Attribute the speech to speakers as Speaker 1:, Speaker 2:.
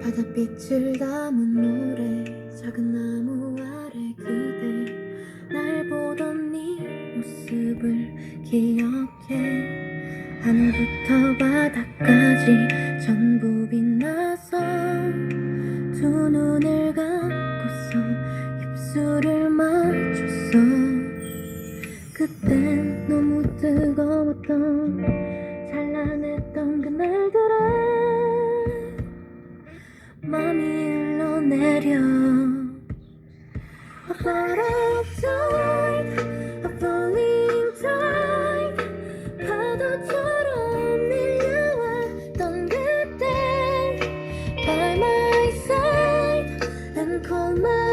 Speaker 1: 바닷빛을 담은 노래, 작은 나무 아래 그대 날 보던 네 모습을 기억해. 하늘부터 바다까지 전부 빛나서 두 눈을 감고서 입술을 맞췄어. 그땐 너무 뜨거웠던 찬란했던 그날들에 맘이 흘러내려. A flood of time, a falling tide, 파도처럼 밀려왔던 그때 by my side and call my